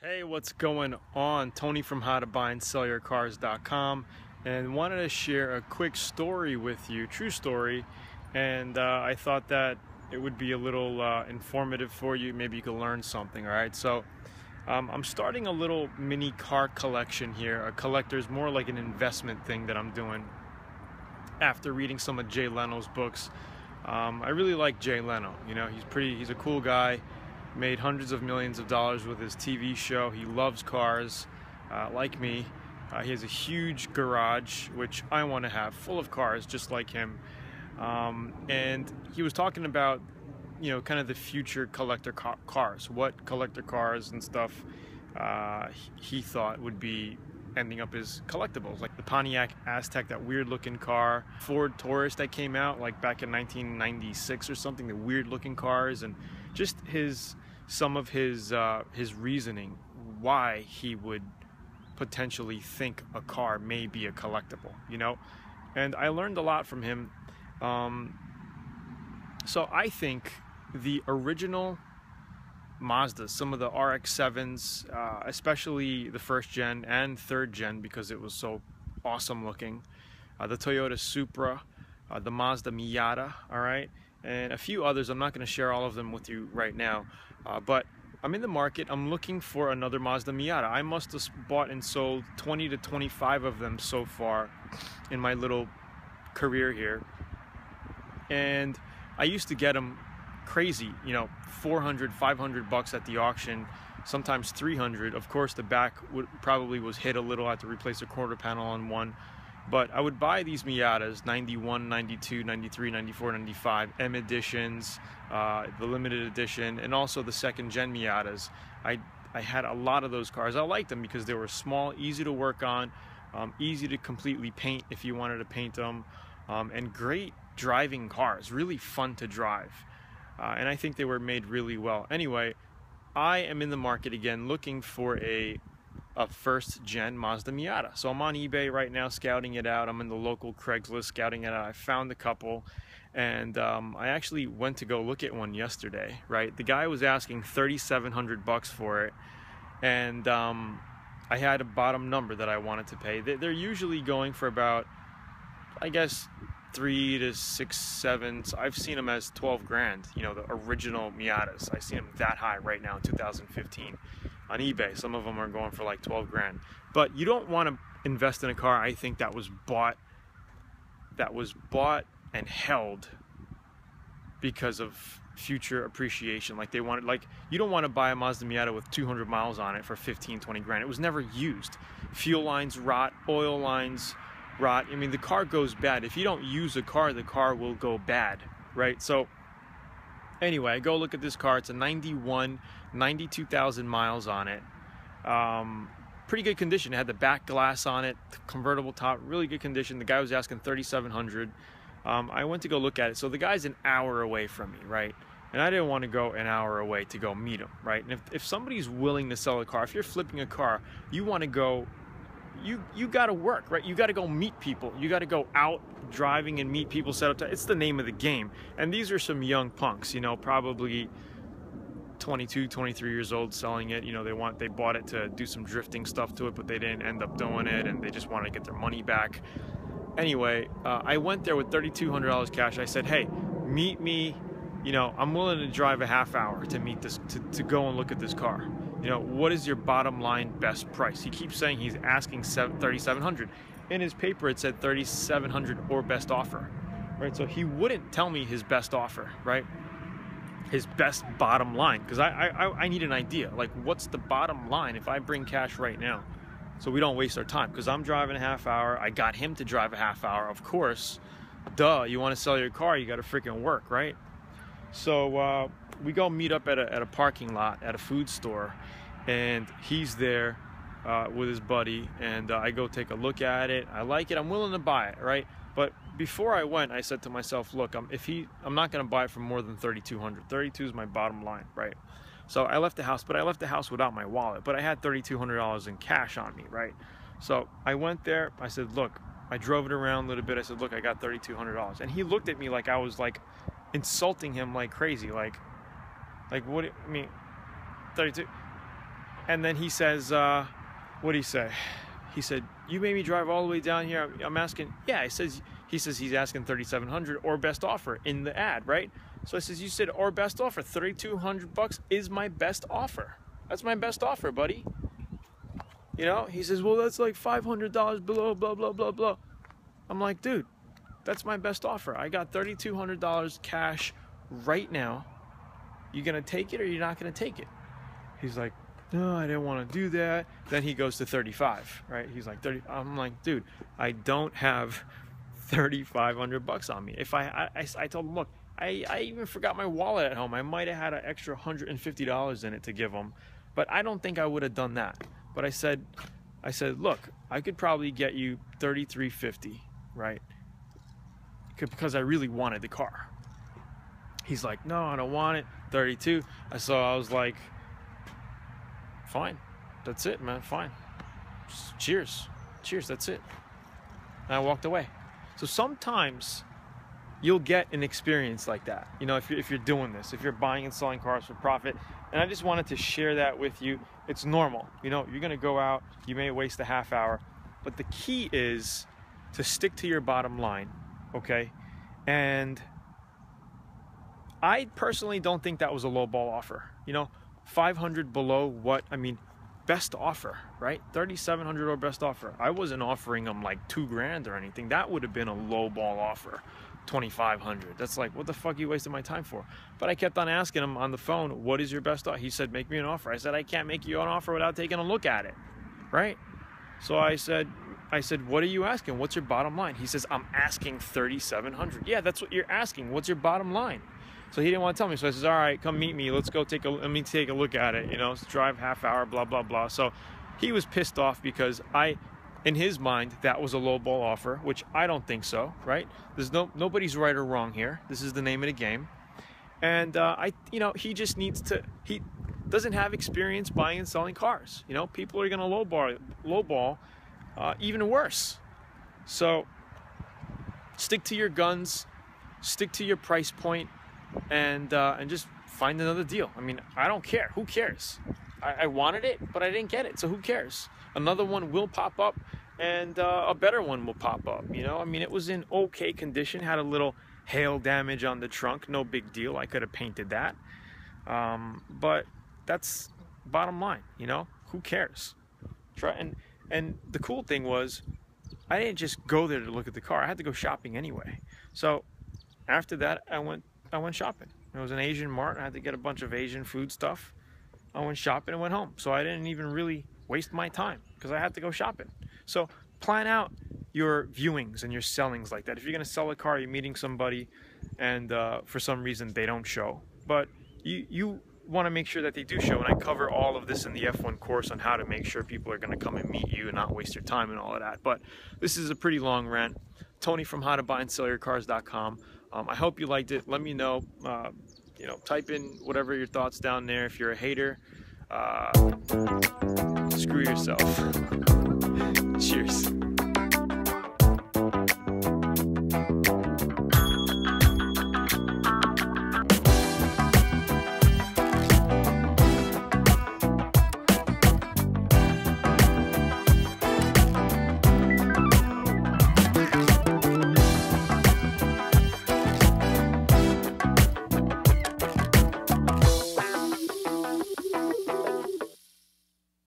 Hey, what's going on? Tony from howtobuyandsellyourcars.com, and wanted to share a quick story with you, true story, and I thought that it would be a little informative for you. Maybe you could learn something. All right, so I'm starting a little mini car collection here. A collector's more like an investment thing that I'm doing after reading some of Jay Leno's books. I really like Jay Leno. You know, he's a cool guy. Made hundreds of millions of dollars with his TV show. He loves cars, like me. He has a huge garage, which I want to have, full of cars just like him. And he was talking about, you know, kind of the future collector cars, what collector cars and stuff he thought would be ending up as collectibles, like the Pontiac Aztek, that weird looking car, Ford Taurus that came out like back in 1996 or something, the weird looking cars, and just some of his reasoning why he would potentially think a car may be a collectible, you know. And I learned a lot from him. So I think the original Mazdas, some of the RX-7s, especially the first gen and third gen because it was so awesome looking, the Toyota Supra, the Mazda Miata, all right, and a few others. I'm not going to share all of them with you right now, but I'm in the market. I'm looking for another Mazda Miata. I must have bought and sold 20 to 25 of them so far in my little career here, and I used to get them crazy, you know, 400, 500 bucks at the auction, sometimes 300. Of course, the back probably was hit a little. I had to replace a quarter panel on one. But I would buy these Miatas, 91, 92, 93, 94, 95, M editions, the limited edition, and also the second gen Miatas. I had a lot of those cars. I liked them because they were small, easy to work on, easy to completely paint if you wanted to paint them, and great driving cars, really fun to drive. And I think they were made really well. Anyway, I am in the market again looking for a first gen Mazda Miata. So I'm on eBay right now scouting it out. I'm in the local Craigslist scouting it out. I found a couple, and I actually went to go look at one yesterday, right? The guy was asking 3,700 bucks for it, and I had a bottom number that I wanted to pay. They're usually going for about, I guess, 3 to 6, 7. So I've seen them as 12 grand, you know, the original Miatas. I see them that high right now in 2015 on eBay. Some of them are going for like 12 grand. But you don't want to invest in a car, I think, that was bought and held because of future appreciation. Like, they wanted, like, you don't want to buy a Mazda Miata with 200 miles on it for 15, 20 grand. It was never used. Fuel lines rot, oil lines rot. I mean, the car goes bad. If you don't use a car, the car will go bad, right? So anyway, I go look at this car. It's a 91, 92,000 miles on it. Pretty good condition. It had the back glass on it, convertible top, really good condition. The guy was asking 3,700. I went to go look at it. So the guy's an hour away from me, right? And I didn't want to go an hour away to go meet him, right? And if somebody's willing to sell a car, if you're flipping a car, you want to go, you got to work, right? You got to go meet people. You got to go out driving and meet people, set up. It's the name of the game. And these are some young punks, you know, probably 22, 23 years old, selling it. You know, they bought it to do some drifting stuff to it, but they didn't end up doing it, and they just wanted to get their money back. Anyway, I went there with $3,200 cash. I said, hey, meet me. You know, I'm willing to drive a half hour to meet this, to go and look at this car. You know, what is your bottom line best price? He keeps saying he's asking 3,700. In his paper, it said 3,700 or best offer, right? So he wouldn't tell me his best offer, right? His best bottom line, because I need an idea. Like, what's the bottom line if I bring cash right now, so we don't waste our time? Because I'm driving a half hour. I got him to drive a half hour. Of course, duh. You want to sell your car, you got to freaking work, right? So we go meet up at a parking lot at a food store, and he's there with his buddy, and I go take a look at it. I like it. I'm willing to buy it, right? But before I went, I said to myself, look, I'm not going to buy it for more than 3,200. 32 is my bottom line, right? So I left the house, but I left the house without my wallet. But I had $3,200 in cash on me, right? So I went there. I said, look, I drove it around a little bit. I said, look, I got $3,200. And he looked at me like I was like insulting him like crazy. Like what, I mean, 32. And then he says, what did he say? He said, you made me drive all the way down here. I'm asking, yeah, he says he's asking 3,700 or best offer in the ad, right? So I says, you said or best offer, 3,200 bucks is my best offer. That's my best offer, buddy. You know, he says, well, that's like $500 below, blah, blah, blah, blah. I'm like, dude, that's my best offer. I got $3,200 cash right now. You gonna take it or you're not gonna take it? He's like, no, I didn't want to do that. Then he goes to 35, right? He's like 30. I'm like, dude, I don't have 3,500 bucks on me. If I told him, look, I even forgot my wallet at home. I might have had an extra $150 in it to give him, but I don't think I would have done that. But I said, look, I could probably get you 3,350, right? Because I really wanted the car. He's like, no, I don't want it. 32. So I was like, fine, that's it, man, fine. Cheers, that's it. And I walked away. So sometimes you'll get an experience like that, you know, if you're doing this, if you're buying and selling cars for profit. And I just wanted to share that with you. It's normal, you know, you're gonna go out, you may waste a half hour, but the key is to stick to your bottom line, okay? And I personally don't think that was a lowball offer, you know. 500 below what, I mean, best offer, right? 3,700 or best offer. I wasn't offering them like $2,000 or anything. That would have been a low ball offer. 2,500. That's like, what the fuck are you wasting my time for? But I kept on asking him on the phone, what is your best offer? He said, make me an offer. I said, I can't make you an offer without taking a look at it, right? So I said, what are you asking? What's your bottom line? He says, I'm asking 3,700. Yeah, that's what you're asking. What's your bottom line? So he didn't want to tell me. So I says, all right, come meet me. Let's go let me take a look at it. You know, let's drive half hour, blah, blah, blah. So he was pissed off because in his mind, that was a lowball offer, which I don't think so, right? There's nobody's right or wrong here. This is the name of the game. And you know, he just needs to, he doesn't have experience buying and selling cars. You know, people are going to lowball even worse. So stick to your guns, stick to your price point, and just find another deal. I mean, I don't care. Who cares? I wanted it, but I didn't get it. So who cares? Another one will pop up, and a better one will pop up. You know, I mean, it was in okay condition. Had a little hail damage on the trunk. No big deal. I could have painted that. But that's bottom line. You know, who cares? And the cool thing was, I didn't just go there to look at the car. I had to go shopping anyway. So after that, I went shopping. It was an Asian mart. I had to get a bunch of Asian food stuff. I went shopping and went home. So I didn't even really waste my time because I had to go shopping. So plan out your viewings and your sellings like that. If you're going to sell a car, you're meeting somebody and for some reason they don't show. But you want to make sure that they do show. And I cover all of this in the F1 course on how to make sure people are going to come and meet you and not waste your time and all of that. But this is a pretty long rant. Tony from howtobuyandsellercars.com. I hope you liked it. Let me know. You know, type in whatever your thoughts down there. If you're a hater, screw yourself. Cheers.